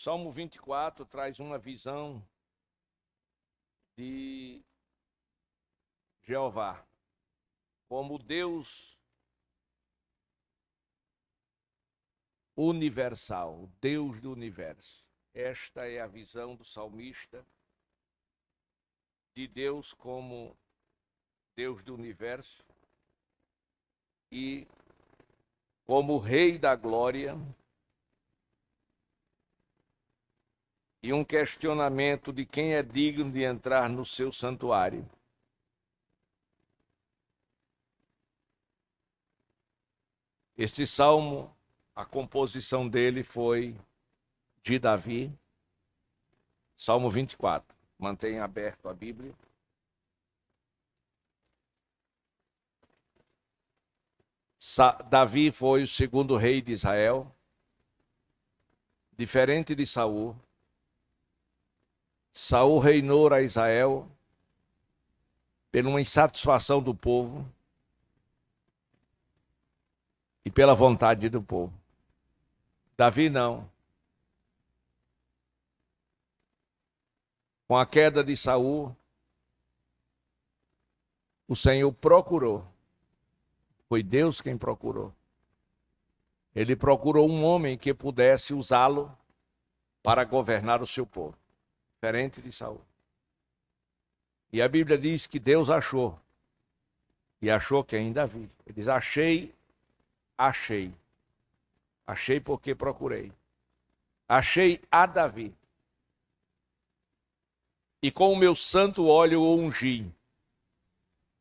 Salmo 24 traz uma visão de Jeová como Deus universal, o Deus do universo. Esta é a visão do salmista de Deus como Deus do universo e como Rei da glória. E um questionamento de quem é digno de entrar no seu santuário. Este salmo, a composição dele foi de Davi, Salmo 24. Mantenha aberto a Bíblia. Davi foi o segundo rei de Israel, diferente de Saul. Saul reinou a Israel por uma insatisfação do povo e pela vontade do povo. Davi não. Com a queda de Saul, o Senhor procurou. Foi Deus quem procurou. Ele procurou um homem que pudesse usá-lo para governar o seu povo, diferente de Saul. E a Bíblia diz que Deus achou. E achou quem? Davi. Ele diz: achei. Achei porque procurei. Achei a Davi. E com o meu santo óleo o ungi.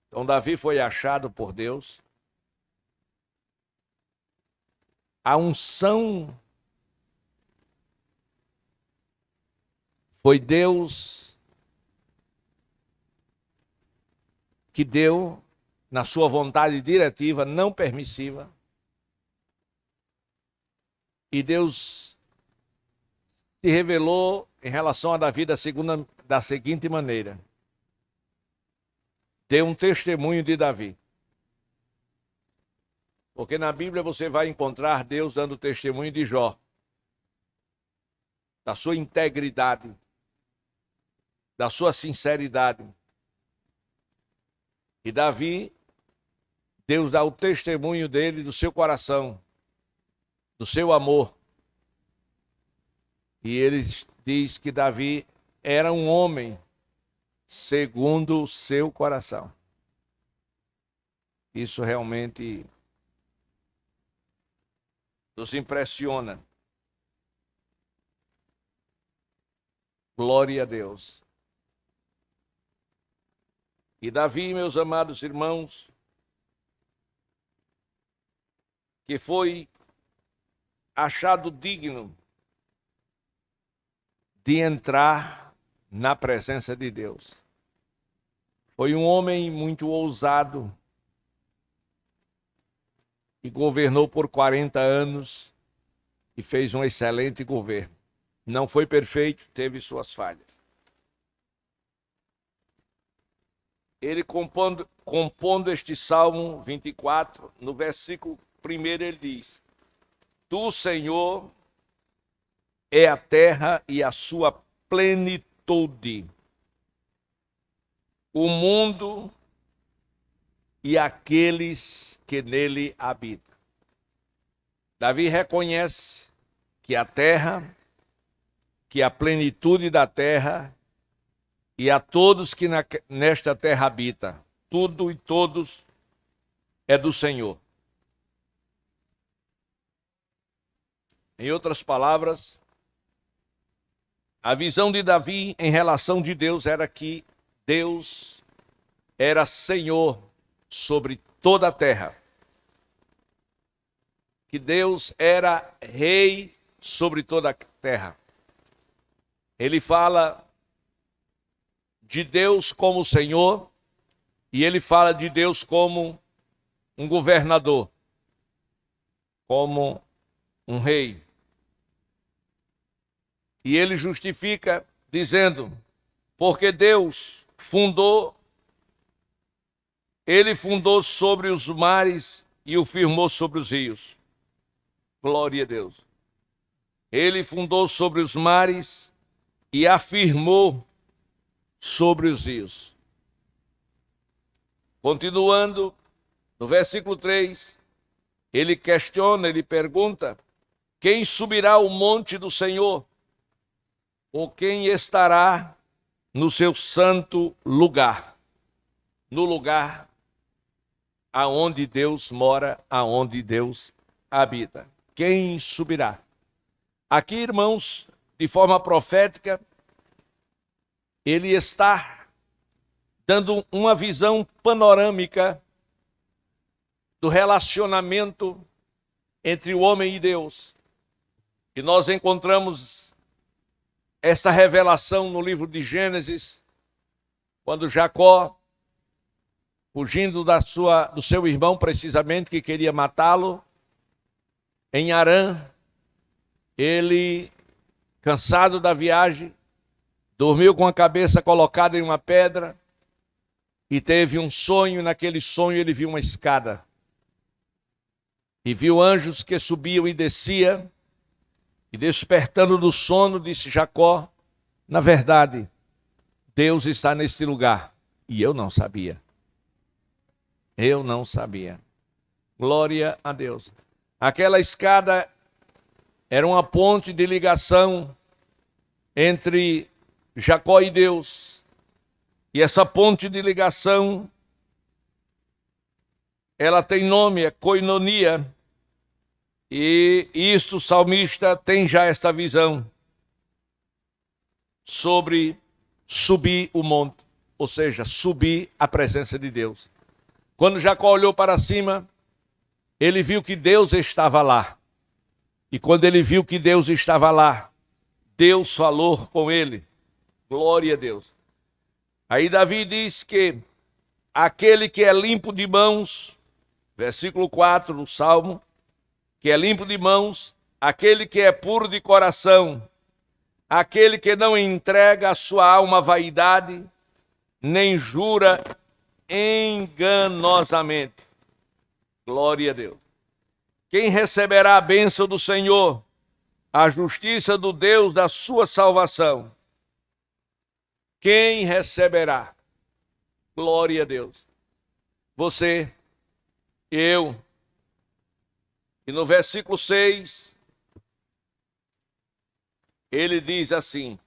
Então Davi foi achado por Deus. A unção foi Deus que deu, na sua vontade diretiva, não permissiva. E Deus se revelou em relação a Davi da seguinte maneira. Deu um testemunho de Davi. Porque na Bíblia você vai encontrar Deus dando testemunho de Jó, da sua integridade, da sua sinceridade. E Davi, Deus dá o testemunho dele, do seu coração, do seu amor. E ele diz que Davi era um homem segundo o seu coração. Isso realmente nos impressiona. Glória a Deus. E Davi, meus amados irmãos, que foi achado digno de entrar na presença de Deus. Foi um homem muito ousado e governou por 40 anos e fez um excelente governo. Não foi perfeito, teve suas falhas. Ele compondo este Salmo 24, no versículo 1 ele diz: Tu, Senhor, é a terra e a sua plenitude, o mundo e aqueles que nele habitam. Davi reconhece que a terra, que a plenitude da terra e a todos que nesta terra habitam, tudo e todos é do Senhor. Em outras palavras, a visão de Davi em relação de Deus era que Deus era Senhor sobre toda a terra. Que Deus era Rei sobre toda a terra. Ele fala de Deus como Senhor e ele fala de Deus como um governador, como um rei. E ele justifica dizendo, porque Deus ele fundou sobre os mares e o firmou sobre os rios. Glória a Deus. Ele fundou sobre os mares e afirmou sobre os rios. Continuando, no versículo 3, ele questiona, ele pergunta: quem subirá ao monte do Senhor? Ou quem estará no seu santo lugar? No lugar aonde Deus mora, aonde Deus habita. Quem subirá? Aqui, irmãos, de forma profética, ele está dando uma visão panorâmica do relacionamento entre o homem e Deus. E nós encontramos esta revelação no livro de Gênesis, quando Jacó, fugindo do seu irmão precisamente, que queria matá-lo, em Harã, ele, cansado da viagem, dormiu com a cabeça colocada em uma pedra e teve um sonho. Naquele sonho ele viu uma escada e viu anjos que subiam e desciam, e despertando do sono disse Jacó: na verdade, Deus está neste lugar. E eu não sabia. Eu não sabia. Glória a Deus. Aquela escada era uma ponte de ligação entre Jacó e Deus. E essa ponte de ligação, ela tem nome, é koinonia. E isso o salmista tem já esta visão sobre subir o monte, ou seja, subir a presença de Deus. Quando Jacó olhou para cima, ele viu que Deus estava lá. E quando ele viu que Deus estava lá, Deus falou com ele. Glória a Deus. Aí Davi diz que aquele que é limpo de mãos, versículo 4 do Salmo, que é limpo de mãos, aquele que é puro de coração, aquele que não entrega a sua alma à vaidade, nem jura enganosamente. Glória a Deus. Quem receberá a bênção do Senhor, a justiça do Deus da sua salvação? Quem receberá? Glória a Deus. Você, eu. E no versículo 6, ele diz assim: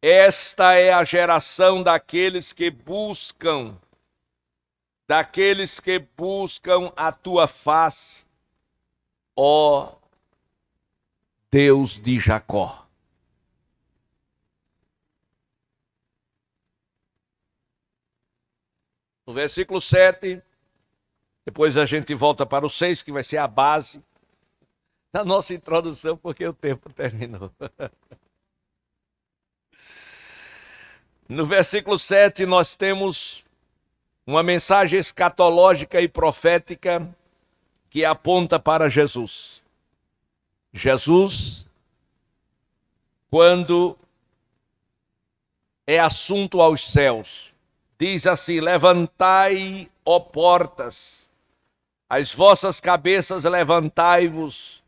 esta é a geração daqueles que buscam a tua face, ó Deus de Jacó. No versículo 7, depois a gente volta para o 6, que vai ser a base da nossa introdução, porque o tempo terminou. No versículo 7, nós temos uma mensagem escatológica e profética que aponta para Jesus. Jesus, quando é assunto aos céus, diz assim: levantai, ó portas, as vossas cabeças levantai-vos,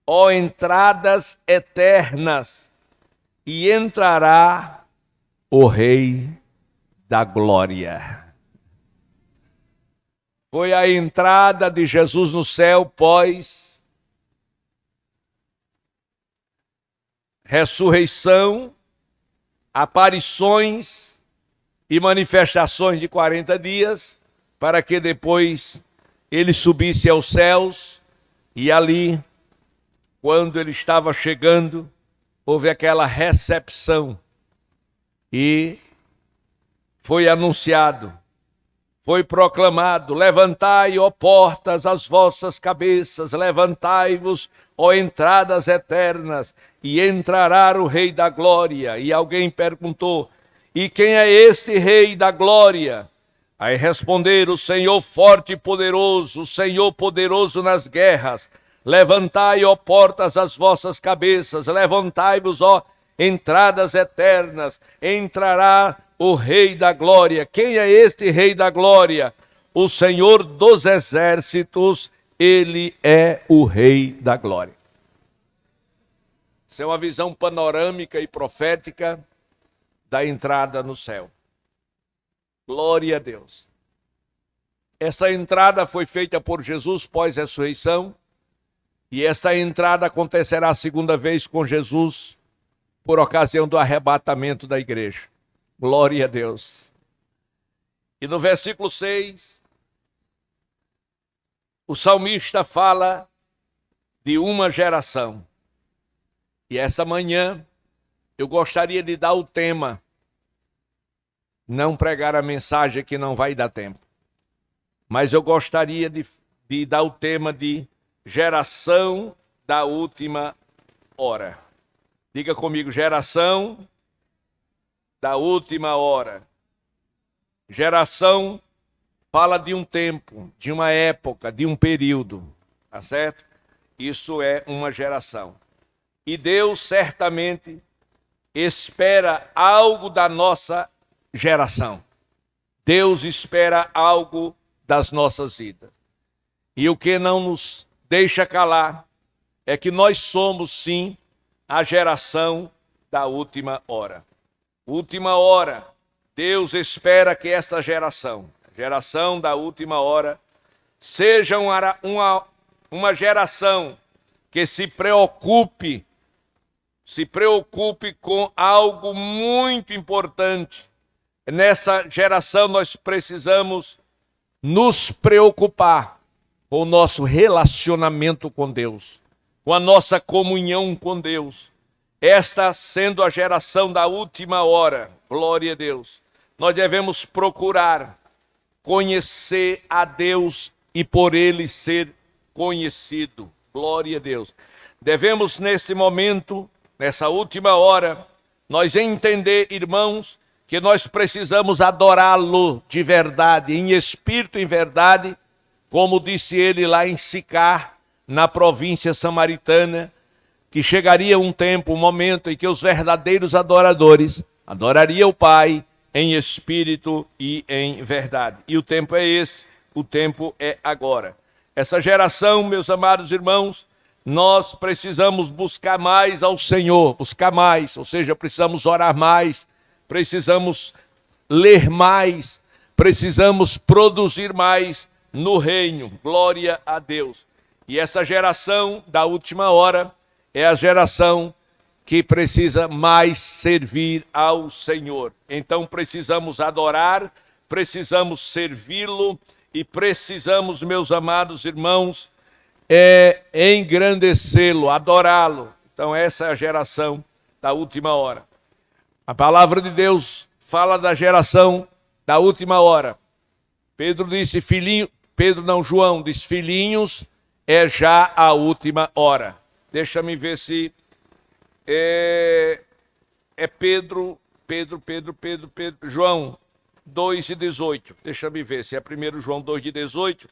ó entradas eternas, e entrará o Rei da Glória. Foi a entrada de Jesus no céu pós ressurreição, aparições e manifestações de 40 dias, para que depois ele subisse aos céus. E ali, quando ele estava chegando, houve aquela recepção e foi anunciado, foi proclamado: levantai, ó portas, as vossas cabeças, levantai-vos, ó entradas eternas, e entrará o Rei da Glória. E alguém perguntou: e quem é este Rei da Glória? Aí responderam: o Senhor forte e poderoso, o Senhor poderoso nas guerras. Levantai, ó portas, as vossas cabeças, levantai-vos, ó entradas eternas, entrará o Rei da Glória. Quem é este Rei da Glória? O Senhor dos Exércitos, ele é o Rei da Glória. Isso é uma visão panorâmica e profética da entrada no céu. Glória a Deus. Essa entrada foi feita por Jesus pós-ressurreição, e esta entrada acontecerá a segunda vez com Jesus por ocasião do arrebatamento da igreja. Glória a Deus. E no versículo 6, o salmista fala de uma geração. E essa manhã eu gostaria de dar o tema, não pregar a mensagem que não vai dar tempo, mas eu gostaria de dar o tema de geração da última hora. Diga comigo, geração da última hora. Geração fala de um tempo, de uma época, de um período, tá certo? Isso é uma geração. E Deus certamente espera algo da nossa geração. Deus espera algo das nossas vidas. E o que não nos deixa calar é que nós somos, sim, a geração da última hora. Última hora, Deus espera que essa geração, a geração da última hora, seja uma geração que se preocupe com algo muito importante. Nessa geração nós precisamos nos preocupar com o nosso relacionamento com Deus, com a nossa comunhão com Deus. Esta sendo a geração da última hora, glória a Deus, nós devemos procurar conhecer a Deus e por Ele ser conhecido. Glória a Deus. Devemos neste momento, nessa última hora, nós entender, irmãos, que nós precisamos adorá-lo de verdade, em espírito e em verdade, como disse ele lá em Sicar, na província samaritana, que chegaria um tempo, um momento em que os verdadeiros adoradores adorariam o Pai em espírito e em verdade. E o tempo é esse, o tempo é agora. Essa geração, meus amados irmãos, nós precisamos buscar mais ao Senhor, buscar mais, ou seja, precisamos orar mais, precisamos ler mais, precisamos produzir mais no reino. Glória a Deus. E essa geração da última hora é a geração que precisa mais servir ao Senhor. Então precisamos adorar, precisamos servi-lo e precisamos, meus amados irmãos, engrandecê-lo, adorá-lo. Então essa é a geração da última hora. A palavra de Deus fala da geração da última hora. Pedro disse, João disse, filhinhos, é já a última hora. Deixa-me ver se é Pedro, João 2:18. Deixa-me ver se é 1 João 2:18.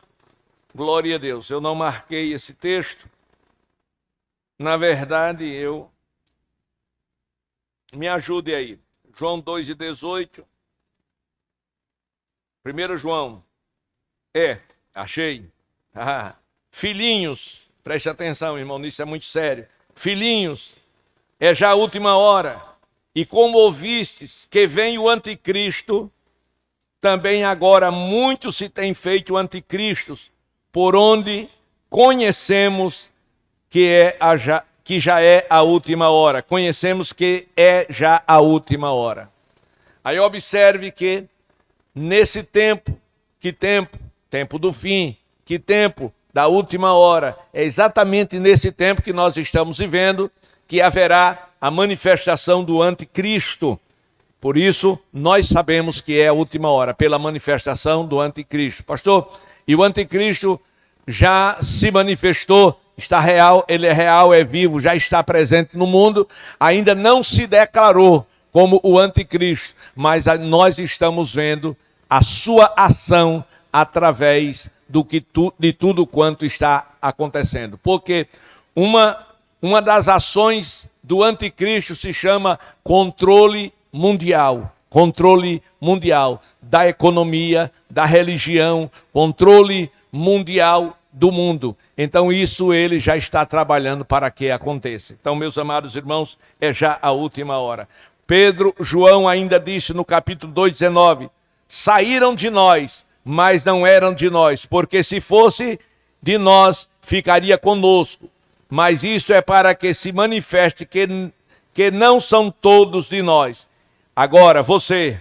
Glória a Deus. Eu não marquei esse texto. Na verdade, me ajude aí. João 2:18. 1 João. Achei. Filhinhos, preste atenção, irmão, isso é muito sério. Filhinhos, é já a última hora. E como ouvistes que vem o anticristo, também agora muito se tem feito anticristos, por onde conhecemos que já é a última hora. Conhecemos que é já a última hora. Aí observe que nesse tempo, que tempo? Tempo do fim. Que tempo? Da última hora. É exatamente nesse tempo que nós estamos vivendo que haverá a manifestação do anticristo. Por isso, nós sabemos que é a última hora, pela manifestação do anticristo. Pastor, e o anticristo já se manifestou, está real, ele é real, é vivo, já está presente no mundo, ainda não se declarou como o anticristo, mas nós estamos vendo a sua ação através de tudo quanto está acontecendo. Porque uma das ações do anticristo se chama controle mundial da economia, da religião, controle mundial do mundo. Então isso ele já está trabalhando para que aconteça. Então, meus amados irmãos, é já a última hora. João ainda disse no capítulo 2:19, saíram de nós, mas não eram de nós, porque se fosse de nós, ficaria conosco. Mas isso é para que se manifeste que não são todos de nós. Agora, você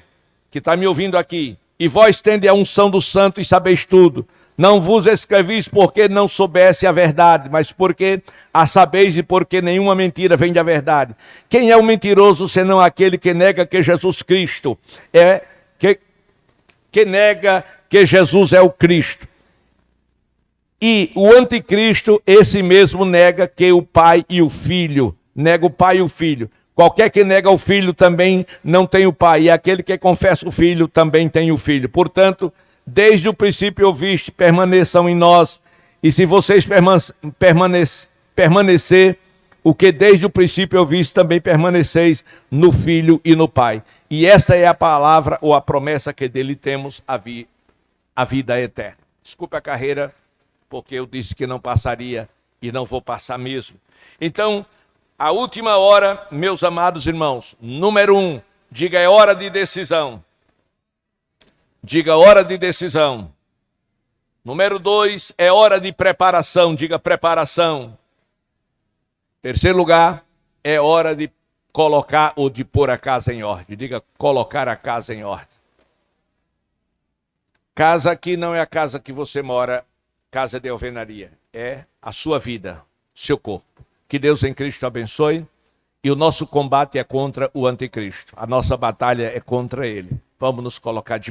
que está me ouvindo aqui, e vós tende a unção do santo e sabeis tudo. Não vos escrevis porque não soubesse a verdade, mas porque a sabeis e porque nenhuma mentira vem da verdade. Quem é o mentiroso senão aquele que nega que Jesus Cristo que nega que Jesus é o Cristo? E o anticristo, esse mesmo nega que o Pai e o Filho, nega o Pai e o Filho. Qualquer que nega o Filho também não tem o Pai, e aquele que confessa o Filho também tem o Filho. Portanto, desde o princípio ouviste, permaneçam em nós, e se vocês permanecer, o que desde o princípio ouviste, também permaneceis no Filho e no Pai. E esta é a palavra ou a promessa que dele temos, a vida eterna. Desculpe a carreira, porque eu disse que não passaria e não vou passar mesmo. Então, a última hora, meus amados irmãos, número 1, diga é hora de decisão. Diga hora de decisão. Número 2, é hora de preparação, diga preparação. Terceiro lugar, é hora de colocar ou de pôr a casa em ordem, diga colocar a casa em ordem. Casa aqui não é a casa que você mora, casa de alvenaria, é a sua vida, seu corpo. Que Deus em Cristo abençoe. E o nosso combate é contra o anticristo. A nossa batalha é contra ele. Vamos nos colocar de